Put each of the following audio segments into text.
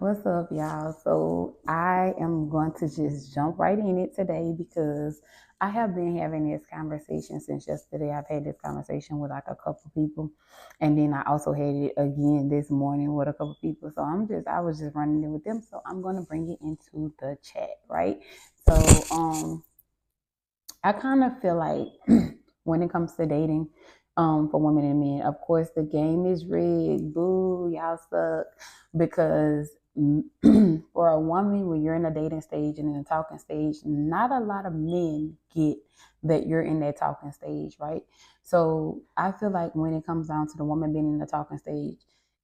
What's up, y'all? So I am going to just jump right in it today because I have been having this conversation since yesterday. I've had this conversation with like a couple people, and then I also had it again this morning with a couple people. So I was just running it with them. So I'm going to bring it into the chat, right? So I kind of feel like when it comes to dating, for women and men, of course, the game is rigged. Boo, y'all suck. Because for a woman, when you're in a dating stage and in a talking stage, not a lot of men get that you're in that talking stage, right? So I feel like when it comes down to the woman being in the talking stage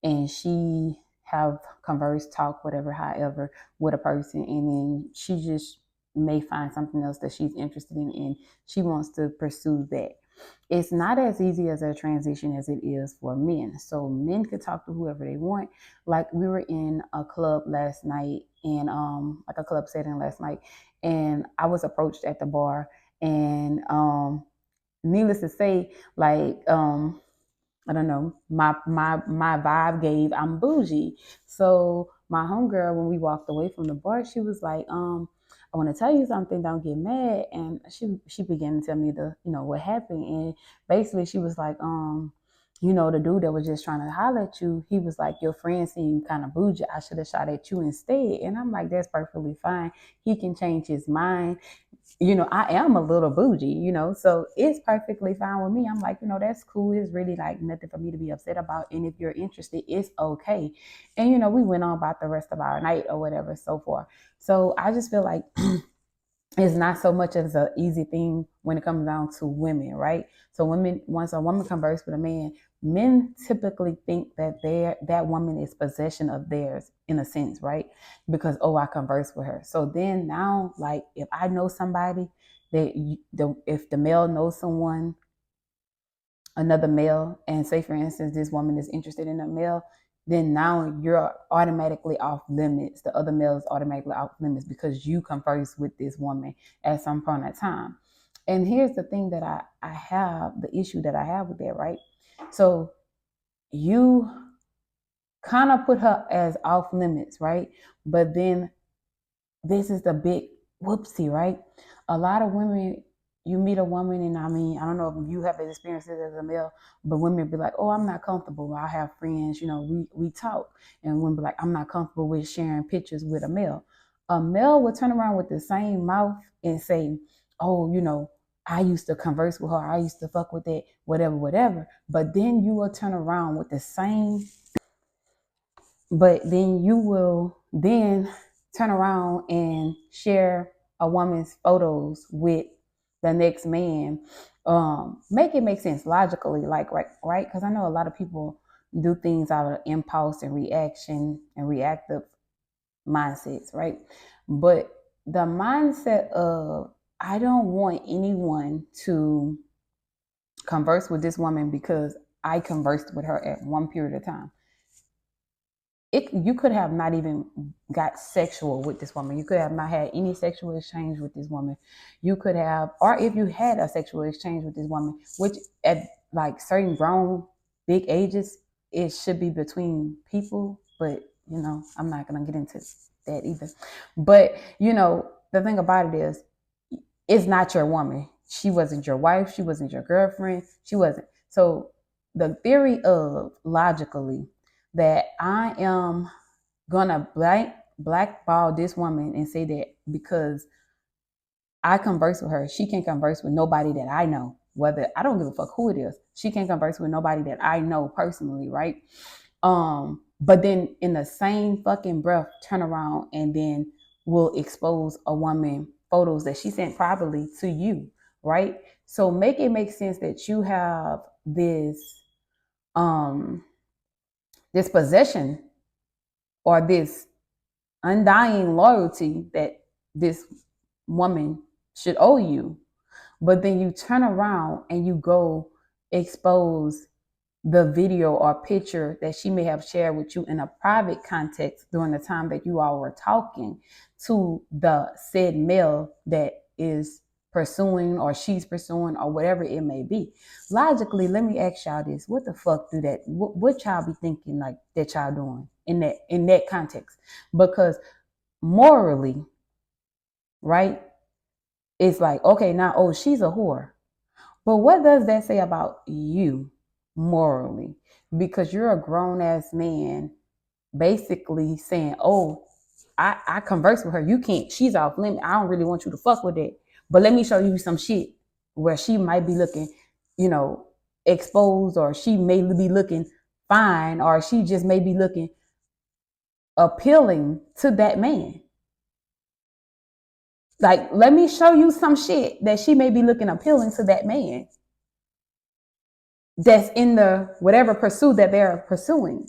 and she have conversed, talk, whatever, however, with a person, and then she just may find something else that she's interested in and she wants to pursue that. It's not as easy as a transition as it is for men. So men can talk to whoever they want. Like we were in a club last night and like a club setting last night, and I was approached at the bar, and needless to say, like I don't know, my vibe gave I'm bougie. So my homegirl, when we walked away from the bar, she was like, I want to tell you something, don't get mad. And she began to tell me what happened. And basically she was like, the dude that was just trying to holler at you, he was like, your friend seemed kind of bougie. I should have shot at you instead. And I'm like, that's perfectly fine. He can change his mind. I am a little bougie, so it's perfectly fine with me. I'm like, that's cool. It's really like nothing for me to be upset about. And if you're interested, it's okay. And, we went on about the rest of our night or whatever, so forth. So I just feel like it's not so much as an easy thing when it comes down to women, right? So once a woman converses with a man, men typically think that that woman is possession of theirs in a sense, right? Because I converse with her. So then now, like if I know somebody if the male knows someone, another male, and say for instance this woman is interested in a male, then now you're automatically off limits. The other male is automatically off limits because you converse with this woman at some point in time. And here's the thing that I have, the issue that I have with that, right? So you kind of put her as off limits, right? But then this is the big whoopsie, right? A lot of women, you meet a woman, and I mean, I don't know if you have experienced it as a male, but women be like, "Oh, I'm not comfortable." I have friends, we talk, and women be like, "I'm not comfortable with sharing pictures with a male." A male will turn around with the same mouth and say, "Oh, I used to converse with her. I used to fuck with that, whatever, whatever." But then you will turn around with the same but then you will then turn around and share a woman's photos with the next man. Make it make sense logically, like right? Because I know a lot of people do things out of impulse and reaction and reactive mindsets, right? But the mindset of I don't want anyone to converse with this woman because I conversed with her at one period of time. You could have not even got sexual with this woman. You could have not had any sexual exchange with this woman. You could have, or if you had a sexual exchange with this woman, which at like certain grown big ages, it should be between people. But I'm not gonna get into that either. But the thing about it is, it's not your woman. She wasn't your wife. She wasn't your girlfriend. She wasn't. So the theory of logically that I am gonna blackball this woman and say that because I converse with her, she can't converse with nobody that I know. Whether I don't give a fuck who it is, she can't converse with nobody that I know personally, right? But then in the same fucking breath, turn around and then will expose a woman photos that she sent privately to you, right? So make it make sense that you have um this possession or this undying loyalty that this woman should owe you. But then you turn around and you go expose the video or picture that she may have shared with you in a private context during the time that you all were talking to the said male that is pursuing or she's pursuing or whatever it may be. Logically, let me ask y'all this: what the fuck do that? What y'all be thinking like that y'all doing in that context? Because morally, right? It's like, okay, now, oh, she's a whore. But what does that say about you morally? Because you're a grown ass man basically saying, oh, I converse with her. You can't, she's off limit. I don't really want you to fuck with it. But let me show you some shit where she might be looking, you know, exposed, or she may be looking fine, or she just may be looking appealing to that man. Like, let me show you some shit that she may be looking appealing to that man that's in the whatever pursuit that they're pursuing.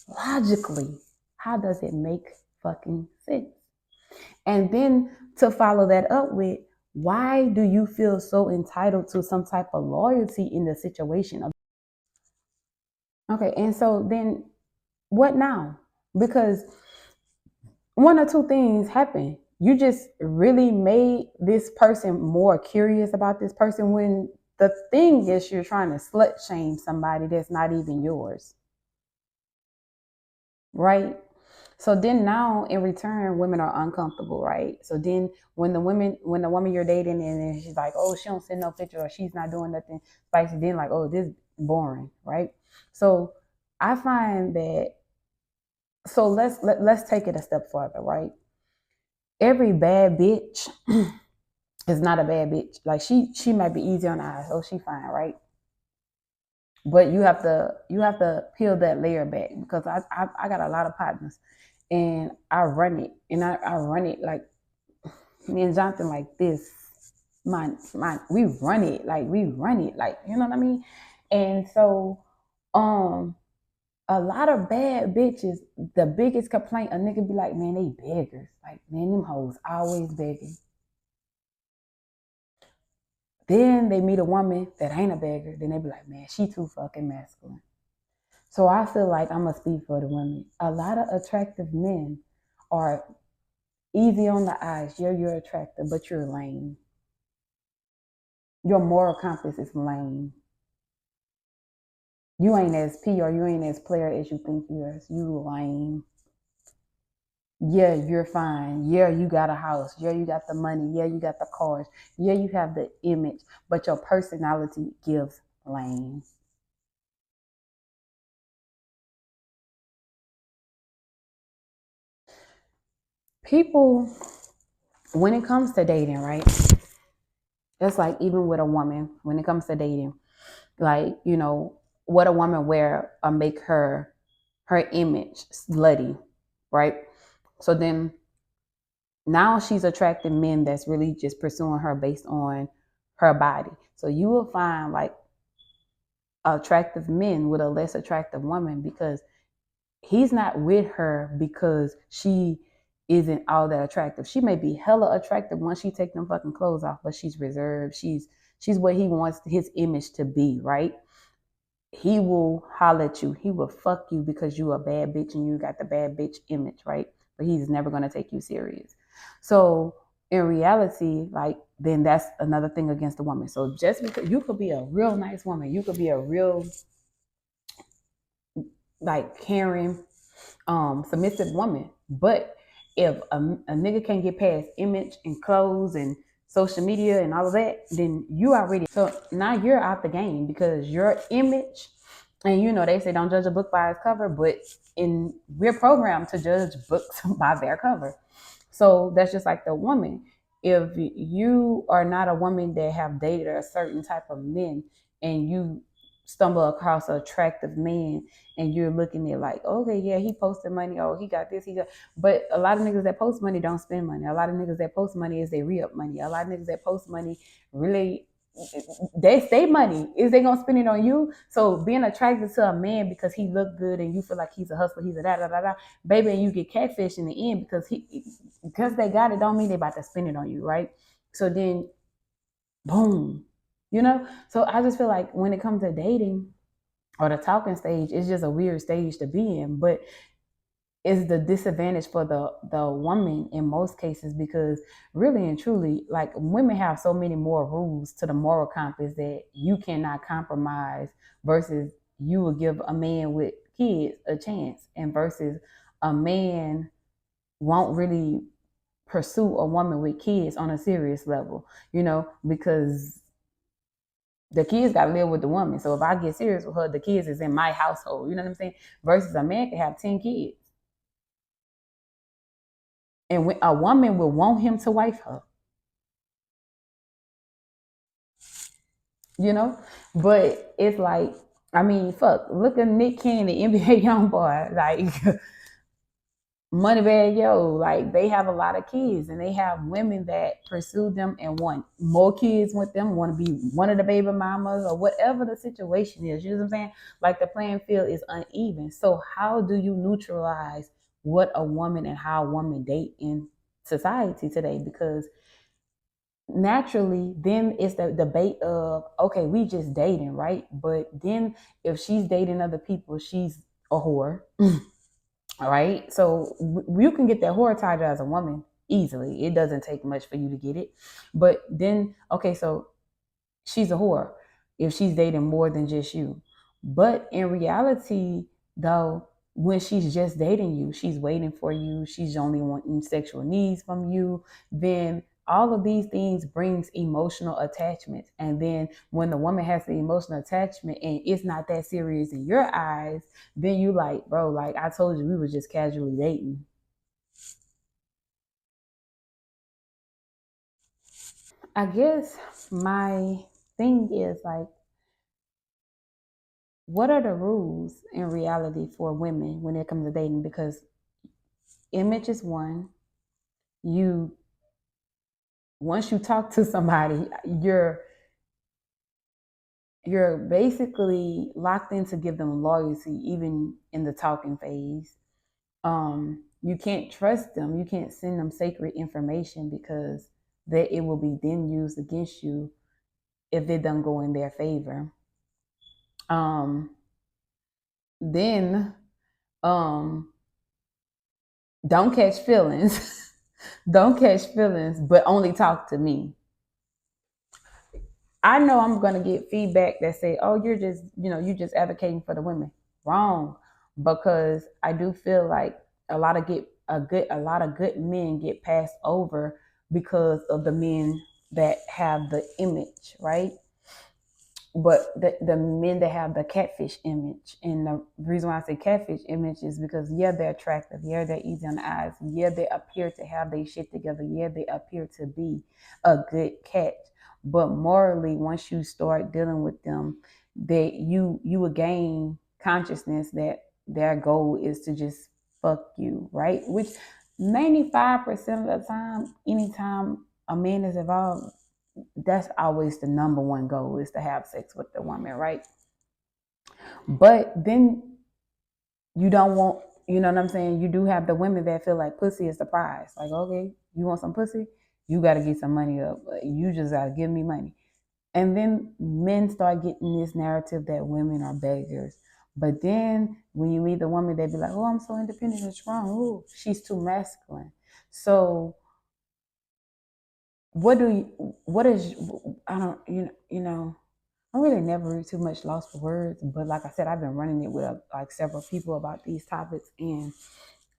Logically, how does it make fucking sense? And then to follow that up with, why do you feel so entitled to some type of loyalty in the situation? Okay, and so then what now? Because one or two things happen. You just really made this person more curious about this person, when the thing is you're trying to slut shame somebody that's not even yours. Right? So then now in return, women are uncomfortable, right? So then when the woman you're dating and then she's like, oh, she don't send no picture, or she's not doing nothing spicy, then like, oh, this is boring, right? So I find that, so let's take it a step further, right? Every bad bitch is not a bad bitch. Like she might be easy on the eyes. Oh, she fine, right? But you have to peel that layer back, because I got a lot of partners and I run it, and I run it like me and Jonathan like this. We run it like you know what I mean? And so a lot of bad bitches, the biggest complaint a nigga be like, man, they beggars. Like, man, them hoes always begging. Then they meet a woman that ain't a beggar, then they be like, man, she too fucking masculine. So I feel like I'm gonna speak for the women. A lot of attractive men are easy on the eyes. Yeah, you're attractive, but you're lame. Your moral compass is lame. You ain't as P, or you ain't as player as you think you is. You lame. Yeah, you're fine. Yeah, you got a house. Yeah, you got the money. Yeah, you got the cars. Yeah, you have the image, but your personality gives lame. People, when it comes to dating, right? It's like, even with a woman, when it comes to dating, like, what a woman wear or make her image slutty, right? So then now she's attracting men that's really just pursuing her based on her body. So you will find like attractive men with a less attractive woman, because he's not with her because she isn't all that attractive. She may be hella attractive once she take them fucking clothes off, but she's reserved. She's what he wants his image to be, right? He will holler at you. He will fuck you because you a bad bitch and you got the bad bitch image, right? But he's never gonna take you serious. So in reality, like, then that's another thing against the woman. So just because you could be a real nice woman, you could be a real like caring, submissive woman, but if a nigga can't get past image and clothes and social media and all of that, then you already, so now you're out the game, because your image, and they say don't judge a book by its cover, but we're programmed to judge books by their cover. So that's just like the woman. If you are not a woman that have dated a certain type of men, and you stumble across an attractive man, and you're looking at like, okay, yeah, he posted money, oh, he got this, he got, but a lot of niggas that post money don't spend money. A lot of niggas that post money is they re-up money. A lot of niggas that post money really, they say money is they gonna spend it on you. So being attracted to a man because he look good and you feel like he's a hustler, he's a da da da da, baby, and you get catfish in the end because they got it, don't mean they about to spend it on you, right? So then, boom, So I just feel like when it comes to dating or the talking stage, it's just a weird stage to be in. But is the disadvantage for the woman in most cases, because really and truly, like, women have so many more rules to the moral compass that you cannot compromise, versus you will give a man with kids a chance, and versus a man won't really pursue a woman with kids on a serious level, because the kids got to live with the woman. So if I get serious with her, the kids is in my household. You know what I'm saying? Versus a man can have 10 kids. And when a woman will want him to wife her, you know? But it's like, I mean, fuck, look at Nick Cannon, the NBA young boy. Like, Moneybag Yo, like, they have a lot of kids, and they have women that pursue them and want more kids with them, want to be one of the baby mamas or whatever the situation is. You know what I'm saying? Like, the playing field is uneven. So how do you neutralize what a woman and how a woman date in society today? Because naturally then it's the debate of, okay, we just dating, right? But then if she's dating other people, she's a whore. All right, so you can get that whore title as a woman easily. It doesn't take much for you to get it. But then, okay, so she's a whore if she's dating more than just you. But in reality, though, when she's just dating you, she's waiting for you, she's only wanting sexual needs from you, then all of these things brings emotional attachment. And then when the woman has the emotional attachment and it's not that serious in your eyes, then you like, bro, like, I told you we were just casually dating. I guess my thing is like, what are the rules in reality for women when it comes to dating? Because image is one. You Once you talk to somebody, you're basically locked in to give them loyalty, even in the talking phase. You can't trust them. You can't send them sacred information, because that it will be then used against you if it doesn't go in their favor. Um, then um, don't catch feelings. Don't catch feelings, but only talk to me. I know I'm gonna get feedback that say, "Oh, you're just advocating for the women." Wrong, because I do feel like a lot of good men get passed over because of the men that have the image, right? But the men that have the catfish image, and the reason why I say catfish image is because, yeah, they're attractive, yeah, they're easy on the eyes, yeah, they appear to have their shit together, yeah, they appear to be a good catch, but morally, once you start dealing with them, that you will gain consciousness that their goal is to just fuck you, right? Which 95% of the time, anytime a man is involved, that's always the number one goal, is to have sex with the woman, right? But then you don't want, you know what I'm saying? You do have the women that feel like pussy is the prize. Like, okay, you want some pussy? You got to get some money up. You just got to give me money. And then men start getting this narrative that women are beggars. But then when you meet the woman, they be like, oh, I'm so independent and strong. Ooh, she's too masculine. So what is, I don't, I'm really never too much lost for words, but like I said, I've been running it with like several people about these topics, and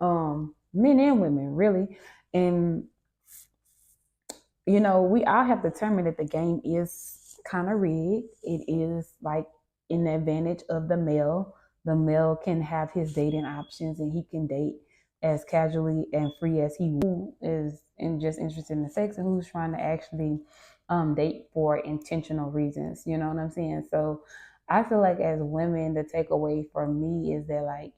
men and women really, and we all have determined that the game is kind of rigged. It is like in the advantage of the male. The male can have his dating options, and he can date as casually and free as he is, and just interested in the sex, and who's trying to actually date for intentional reasons. You know what I'm saying? So I feel like, as women, the takeaway for me is that, like,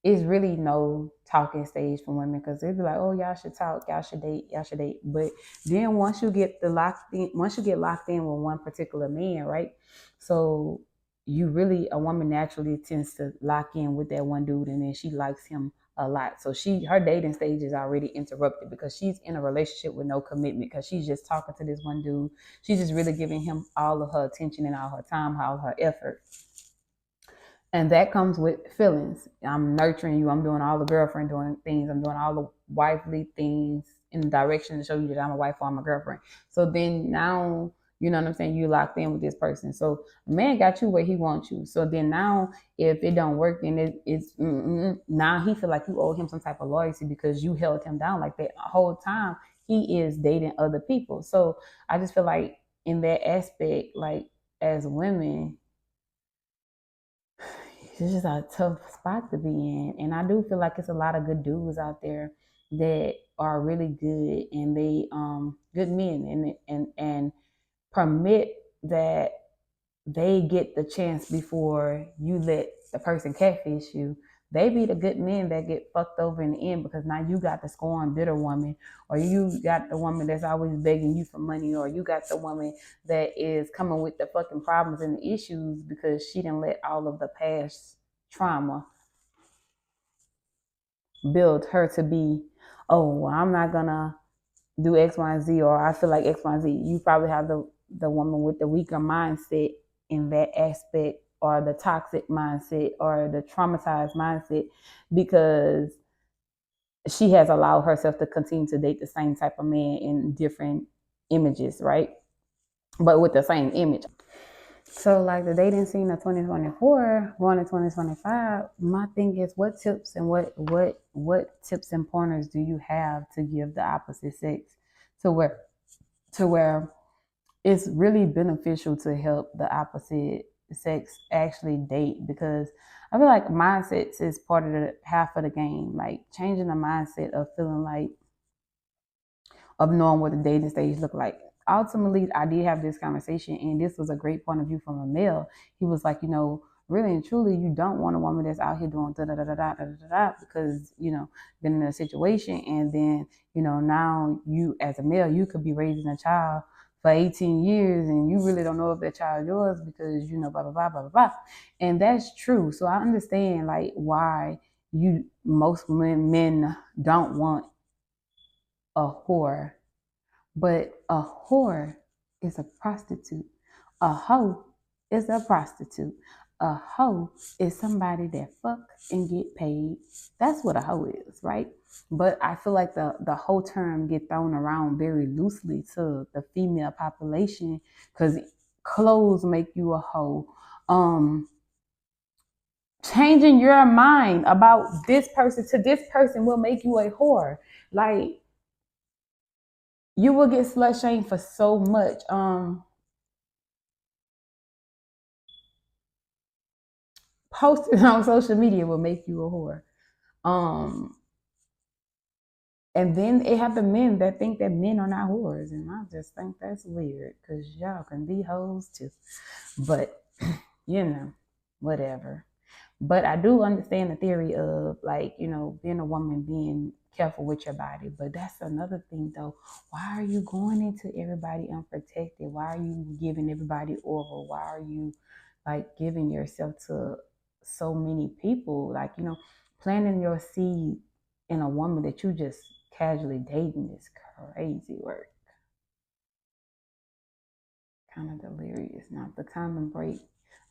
it's really no talking stage for women, because they'd be like, oh, y'all should talk, y'all should date. But then once you get locked in with one particular man, right? So a woman naturally tends to lock in with that one dude, and then she likes him a lot. So her dating stage is already interrupted, because she's in a relationship with no commitment, because she's just talking to this one dude. She's just really giving him all of her attention and all her time, all her effort. And that comes with feelings. I'm nurturing you. I'm doing all the girlfriend doing things. I'm doing all the wifely things in the direction to show you that I'm a wife or I'm a girlfriend. So then now, you know what I'm saying? You locked in with this person. So a man got you where he wants you. So then now, if it don't work, then now he feel like you owe him some type of loyalty because you held him down like that whole time. He is dating other people. So I just feel like in that aspect, like as women, it's just a tough spot to be in. And I do feel like it's a lot of good dudes out there that are really good and they good men and permit that they get the chance before you let the person catfish you. They be the good men that get fucked over in the end because now you got the scorned bitter woman, or you got the woman that's always begging you for money, or you got the woman that is coming with the fucking problems and the issues because she didn't let all of the past trauma build her to be, oh, well, I'm not gonna do X, Y, and Z, or I feel like X, Y, and Z. You probably have the woman with the weaker mindset in that aspect, or the toxic mindset, or the traumatized mindset, because she has allowed herself to continue to date the same type of man in different images, right? But with the same image. So, like the dating scene of 2024, going to 2025, my thing is, what tips and what tips and pointers do you have to give the opposite sex to where it's really beneficial to help the opposite sex actually date? Because I feel like mindsets is part of the half of the game. Like changing the mindset of feeling like of knowing what the dating stage look like. Ultimately, I did have this conversation, and this was a great point of view from a male. He was like, really and truly, you don't want a woman that's out here doing da da da da da da da da because been in a situation, and then now you as a male, you could be raising a child for 18 years, and you really don't know if that child is yours because blah blah blah blah blah blah, and that's true. So I understand like why most men don't want a whore, but a whore is a prostitute. A hoe is a prostitute. A hoe is somebody that fuck and get paid. That's what a hoe is, right? But I feel like the whole term get thrown around very loosely to the female population because clothes make you a hoe. Changing your mind about this person to this person will make you a whore. Like you will get slut shamed for so much. Posting on social media will make you a whore. Um, and then it have the men that think that men are not whores, and I just think that's weird because y'all can be hoes too. But whatever. But I do understand the theory of like, being a woman being careful with your body. But that's another thing though. Why are you going into everybody unprotected? Why are you giving everybody oral? Why are you like giving yourself to so many people? Like, planting your seed in a woman that you just casually dating is crazy work. Kind of delirious. Now the condom break.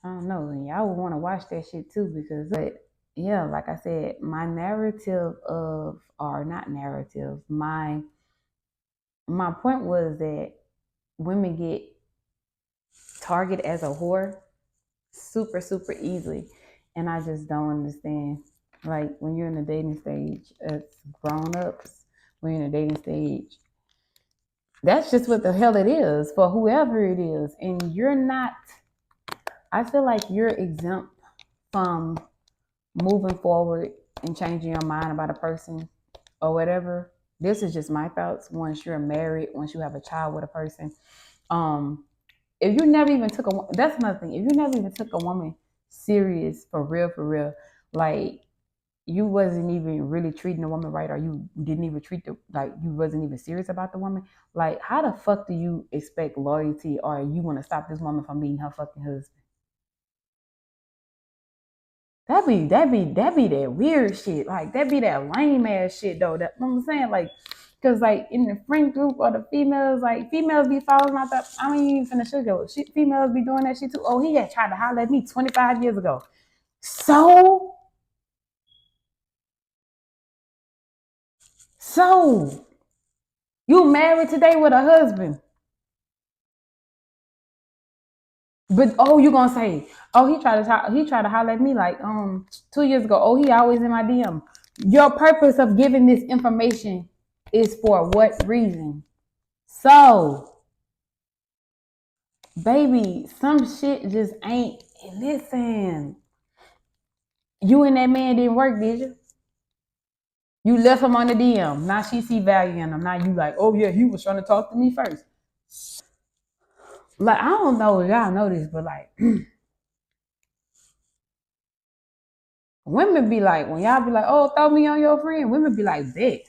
I don't know. And y'all would want to watch that shit too because, but yeah, like I said, my narrative of, or not narrative, my point was that women get targeted as a whore super, super easily. And I just don't understand. Like when you're in the dating stage as grown ups, when you're in the dating stage, that's just what the hell it is for whoever it is. And you're not, I feel like you're exempt from moving forward and changing your mind about a person or whatever. This is just my thoughts. Once you're married, once you have a child with a person, if you never even took that's another thing. If you never even took a woman serious for real, like you wasn't even really treating the woman right, or you didn't even like you wasn't even serious about the woman. Like, how the fuck do you expect loyalty, or you want to stop this woman from being her fucking husband? That be that weird shit. Like that be that lame ass shit though. That you know what I'm saying, like, cause like in the friend group or the females, like females be falling out that. I ain't even finna sugar. Females be doing that shit too. Oh, he had tried to holler at me 25 years ago. So, so you married today with a husband, but oh, you gonna say, oh, he tried to holler at me like 2 years ago. Oh, he always in my DM. Your purpose of giving this information is for what reason? So, baby, some shit just ain't. Listen, you and that man didn't work, did you? You left him on the DM. Now she see value in him. Now you like, oh yeah, he was trying to talk to me first. Like, I don't know if y'all know this, but like women be like, when y'all be like, oh, throw me on your friend, women be like, bet.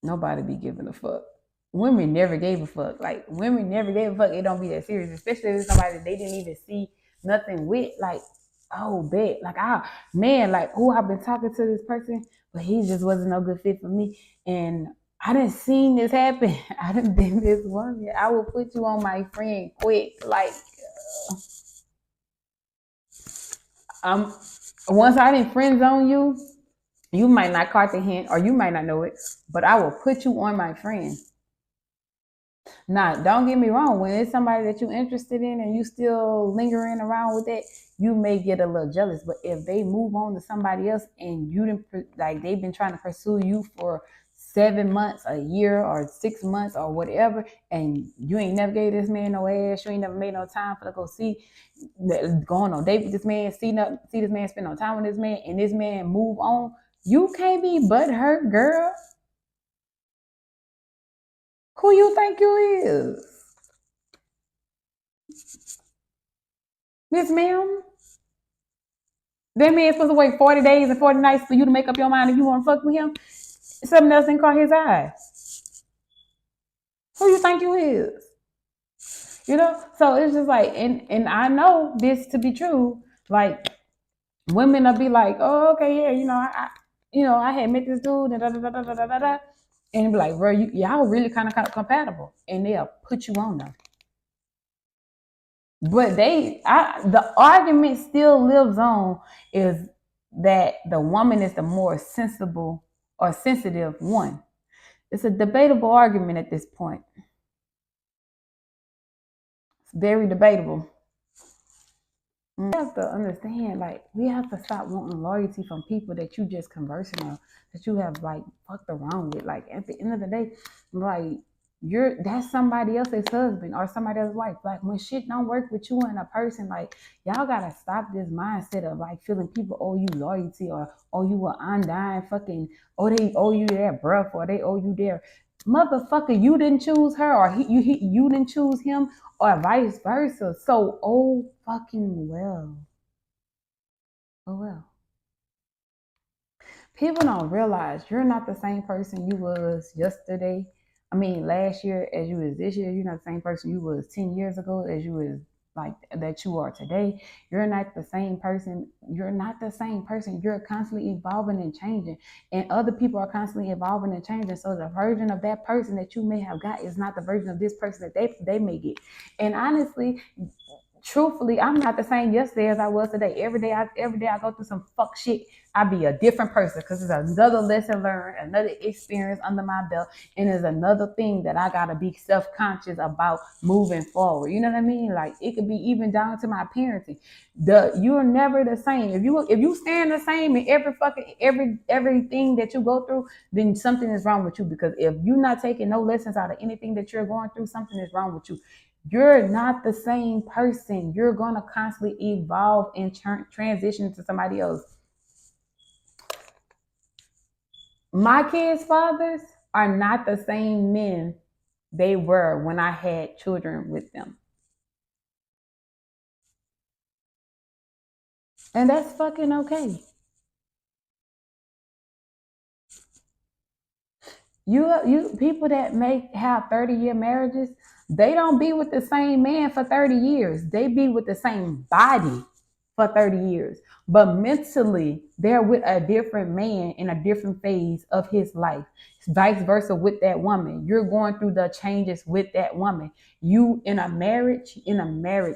Nobody be giving a fuck. Women never gave a fuck. Like, women never gave a fuck. It don't be that serious, especially if it's somebody that they didn't even see nothing with. Like, oh, bet. Like, man, like, oh, I've been talking to this person, but he just wasn't no good fit for me. And I didn't seen this happen. I didn't been this woman. I will put you on my friend quick. Like, um, once I didn't friend zone you, you might not caught the hint or you might not know it, but I will put you on my friend. Now, don't get me wrong. When it's somebody that you're interested in and you still lingering around with that, you may get a little jealous. But if they move on to somebody else and you didn't like they've been trying to pursue you for 7 months, a year, or 6 months, or whatever, and you ain't never gave this man no ass, you ain't never made no time for to go see, going on date with this man, see this man, spend no time with this man, and this man move on. You can't be butthurt, girl. Who you think you is, Miss Ma'am? That man's supposed to wait 40 days and 40 nights for you to make up your mind if you want to fuck with him. Something else didn't caught his eye. Who you think you is? You know? So it's just like, and I know this to be true. Like, women will be like, oh, okay, yeah, I had met this dude and da da da da da da da. And be like, bro, y'all really kind of compatible. And they'll put you on them. But the argument still lives on is that the woman is the more sensible or sensitive one. It's a debatable argument at this point. It's very debatable. We have to understand, like, we have to stop wanting loyalty from people that you just conversing on, that you have like fucked around with. Like, at the end of the day, like, that's somebody else's husband or somebody else's wife. Like, when shit don't work with you and a person, like, y'all gotta stop this mindset of like feeling people owe you loyalty or owe you an undying fucking, oh, they owe you their breath or they owe you their motherfucker. You didn't choose her or you didn't choose him or vice versa. So, oh fucking well. Oh well. People don't realize you're not the same person you was yesterday. I mean, last year as you was this year. You're not the same person you was 10 years ago as you was like that you are today. You're not the same person. You're not the same person. You're constantly evolving and changing. And other people are constantly evolving and changing. So the version of that person that you may have got is not the version of this person that they may get. And honestly, truthfully, I'm not the same yesterday as I was today. Every day I go through some fuck shit. I be a different person because it's another lesson learned, another experience under my belt, and it's another thing that I gotta be self-conscious about moving forward. You know what I mean? Like, it could be even down to my parenting. You're never the same. If you stand the same in everything that you go through, then something is wrong with you. Because if you're not taking no lessons out of anything that you're going through, something is wrong with you. You're not the same person. You're going to constantly evolve and transition to somebody else. My kids' fathers are not the same men they were when I had children with them. And that's fucking okay. You people that have 30-year marriages, they don't be with the same man for 30 years. They be with the same body for 30 years. But mentally, they're with a different man in a different phase of his life. Vice versa with that woman. You're going through the changes with that woman. You in a marriage,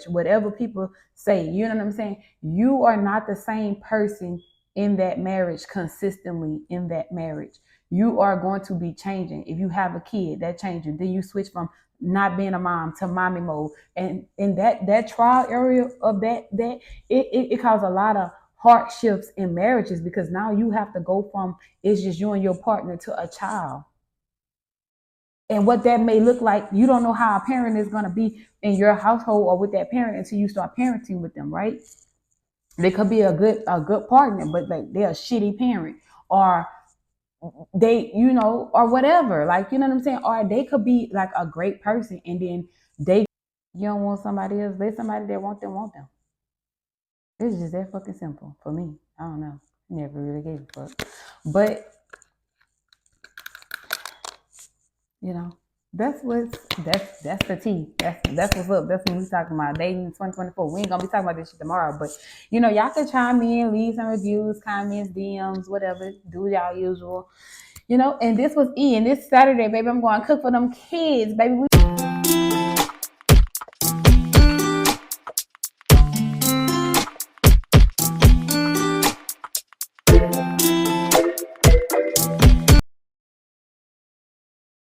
whatever people say, you know what I'm saying? You are not the same person in that marriage consistently in that marriage. You are going to be changing. If you have a kid, that changing. Then you switch from not being a mom to mommy mode. And in that trial area of it caused a lot of hardships in marriages because now you have to go from it's just you and your partner to a child. And what that may look like, you don't know how a parent is going to be in your household or with that parent until you start parenting with them, right? They could be a good partner, but like they're a shitty parent, or they, or whatever. Like, you know what I'm saying? Or they could be like a great person and then they you don't want somebody else, let somebody that want them. It's just that fucking simple for me. I don't know. Never really gave a fuck. But, you know, that's the tea. That's what's up. That's what we talking about. Dating 2024. We ain't gonna be talking about this shit tomorrow. But y'all can chime in, leave some reviews, comments, DMs, whatever. Do y'all usual. And this was Ian. This Saturday, baby, I'm going to cook for them kids, baby.